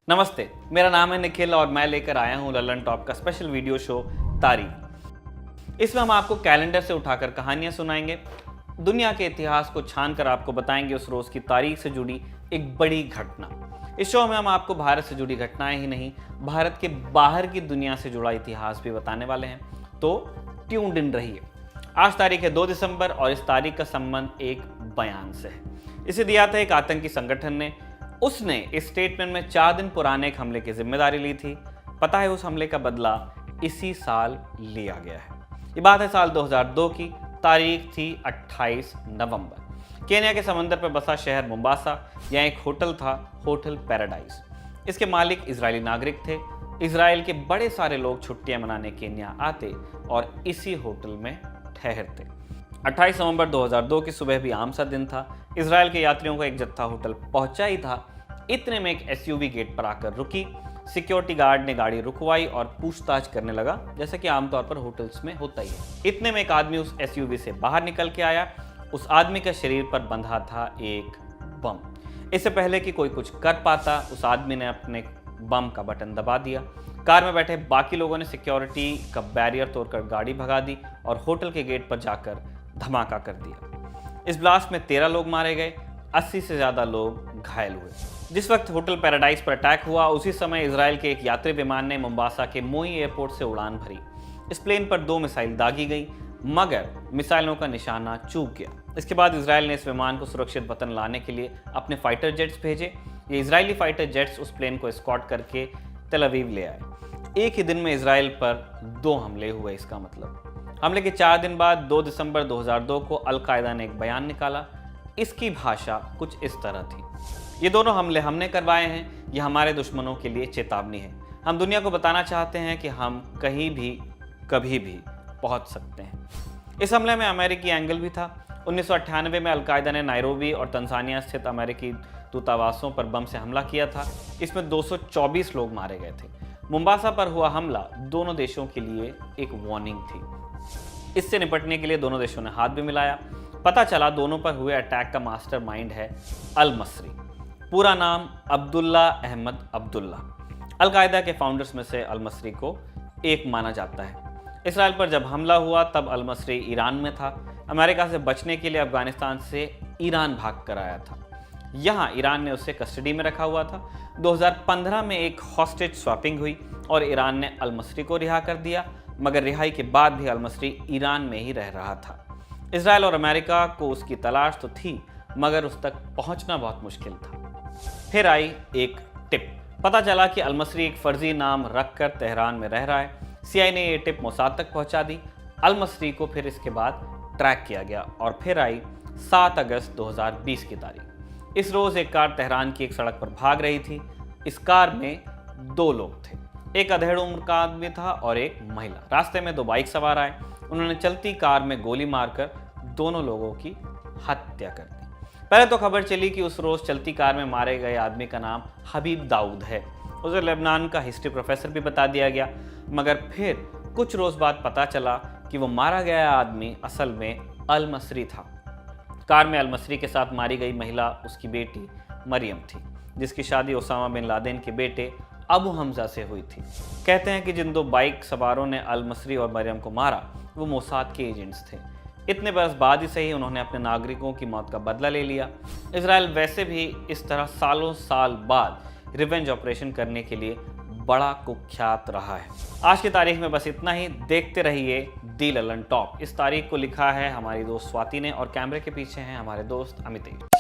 नमस्ते, मेरा नाम है निखिल और मैं लेकर आया हूँ ललन टॉप का स्पेशल वीडियो शो तारीख। इसमें हम आपको कैलेंडर से उठाकर कहानियां सुनाएंगे, दुनिया के इतिहास को छानकर आपको बताएंगे उस रोज की तारीख से जुड़ी एक बड़ी घटना। इस शो में हम आपको भारत से जुड़ी घटनाएं ही नहीं, भारत के बाहर की दुनिया से जुड़ा इतिहास भी बताने वाले हैं, तो ट्यून्ड इन रहिए। आज तारीख है 2 दिसंबर और इस तारीख का संबंध एक बयान से है। इसे दिया था एक आतंकी संगठन ने। उसने इस स्टेटमेंट में 4 दिन पुराने एक हमले की जिम्मेदारी ली थी। पता है उस हमले का बदला इसी साल लिया गया है। ये बात है साल 2002 की, तारीख थी 28 नवंबर। केन्या के समंदर पर बसा शहर मोम्बासा, यहाँ एक होटल था, होटल पैराडाइज। इसके मालिक इजरायली नागरिक थे। इजराइल के बड़े सारे लोग छुट्टियां मनाने केन्या आते और इसी होटल में ठहरते। 28 नवंबर 2002 की सुबह भी आम सा दिन था। इजराइल के यात्रियों का एक जत्था होटल पहुंचा ही था, इतने में एक एसयूवी गेट पर आकर रुकी। सिक्योरिटी गार्ड ने गाड़ी रुकवाई और पूछताछ करने लगा, जैसे कि आमतौर पर होटल्स में होता ही है। इतने में एक आदमी उस एसयूवी से बाहर निकल के आया। उस आदमी के शरीर पर बंधा था एक बम। इससे पहले कि कोई कुछ कर पाता, उस आदमी ने अपने बम का बटन दबा दिया। कार में बैठे बाकी लोगों ने सिक्योरिटी का बैरियर तोड़कर गाड़ी भगा दी और होटल के गेट पर जाकर धमाका कर दिया। इस ब्लास्ट में 13 लोग मारे गए, 80 से ज़्यादा लोग घायल हुए। जिस वक्त होटल पैराडाइज पर अटैक हुआ, उसी समय इजराइल के एक यात्री विमान ने मोम्बासा के मोई एयरपोर्ट से उड़ान भरी। इस प्लेन पर 2 मिसाइल दागी गई, मगर मिसाइलों का निशाना चूक गया। इसके बाद इजराइल ने इस विमान को सुरक्षित वतन लाने के लिए अपने फाइटर जेट्स भेजे। ये इजरायली फाइटर जेट्स उस प्लेन को एस्कॉर्ट करके तेल अवीव ले आए। एक ही दिन में इजराइल पर 2 हमले हुए। इसका मतलब हमले के 4 दिन बाद 2 दिसंबर 2002 को अल-कायदा ने एक बयान निकाला। इसकी भाषा कुछ इस तरह थी: ये दोनों हमले हमने करवाए हैं, ये हमारे दुश्मनों के लिए चेतावनी है। हम दुनिया को बताना चाहते हैं कि हम कहीं भी कभी भी पहुंच सकते हैं। इस हमले में अमेरिकी एंगल भी था। 1998 में अल-कायदा ने नायरोबी और तंजानिया स्थित अमेरिकी दूतावासों पर बम से हमला किया था। इसमें 224 लोग मारे गए थे। मोम्बासा पर हुआ हमला दोनों देशों के लिए एक वार्निंग थी। इससे निपटने के लिए दोनों देशों ने हाथ भी मिलाया। पता चला दोनों पर हुए अटैक का मास्टरमाइंड है अल-मसरी। पूरा नाम अब्दुल्ला अहमद अब्दुल्ला। अल-कायदा के फाउंडर्स में से अल-मसरी को एक माना जाता है। इसराइल पर जब हमला हुआ तब अल-मसरी ईरान में था। अमेरिका से बचने के लिए अफगानिस्तान से ईरान भाग कर आया था। यहाँ ईरान ने उसे कस्टडी में रखा हुआ था। 2015 में एक हॉस्टेज स्वैपिंग हुई और ईरान ने अल-मसरी को रिहा कर दिया, मगर रिहाई के बाद भी अल-मसरी ईरान में ही रह रहा था। इजराइल और अमेरिका को उसकी तलाश तो थी, मगर उस तक पहुंचना बहुत मुश्किल था। फिर आई एक टिप। पता चला कि अल-मसरी एक फर्जी नाम रखकर तेहरान में रह रहा है। सीआईए ने ये टिप मोसाद तक पहुंचा दी। अल-मसरी को फिर इसके बाद ट्रैक किया गया और फिर आई 7 अगस्त 2020 की तारीख। इस रोज़ एक कार तेहरान की एक सड़क पर भाग रही थी। इस कार में 2 लोग थे, एक अधेड़ उम्र का आदमी था और एक महिला। रास्ते में 2 बाइक सवार आए। उन्होंने चलती कार में गोली मारकर दोनों लोगों की हत्या कर दी। पहले तो खबर चली कि उस रोज चलती कार में मारे गए आदमी का नाम हबीब दाऊद है। उसे लेबनान का हिस्ट्री प्रोफेसर भी बता दिया गया, मगर फिर कुछ रोज बाद पता चला कि वो मारा गया आदमी असल में अल-मसरी था। कार में अल-मसरी के साथ मारी गई महिला उसकी बेटी मरियम थी, जिसकी शादी ओसामा बिन लादेन के बेटे अबू हमजा से हुई थी। कहते हैं कि जिन 2 बाइक सवारों ने अल-मसरी और मरियम को मारा वो मोसाद के एजेंट्स थे। इतने बरस बाद ही सही उन्होंने अपने नागरिकों की मौत का बदला ले लिया। इजराइल वैसे भी इस तरह सालों साल बाद रिवेंज ऑपरेशन करने के लिए बड़ा कुख्यात रहा है। आज की तारीख में बस इतना ही। देखते रहिए दी ललन टॉप। इस तारीख को लिखा है हमारी दोस्त स्वाति ने और कैमरे के पीछे हैं हमारे दोस्त अमितेश।